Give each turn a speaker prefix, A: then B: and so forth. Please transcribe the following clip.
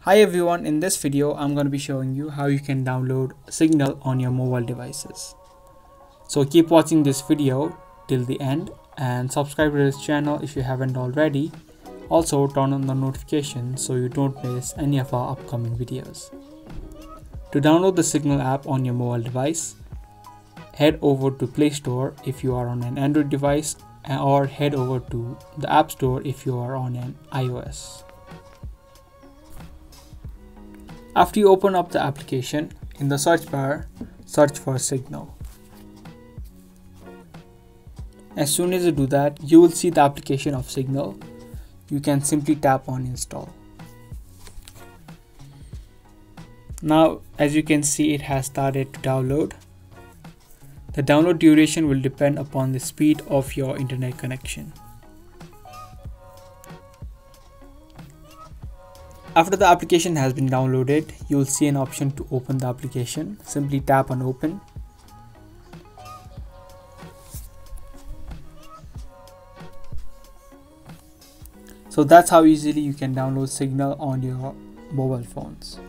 A: Hi everyone, in this video I'm going to be showing you how you can download Signal on your mobile devices. So keep watching this video till the end and subscribe to this channel if you haven't already. Also turn on the notifications so you don't miss any of our upcoming videos. To download the Signal app on your mobile device, head over to Play Store if you are on an Android device or head over to the App Store if you are on an iOS. After you open up the application, in the search bar, search for Signal. As soon as you do that, you will see the application of Signal. You can simply tap on install. Now, as you can see, it has started to download. The download duration will depend upon the speed of your internet connection. After the application has been downloaded, you will see an option to open the application. Simply tap on open. So that's how easily you can download Signal on your mobile phones.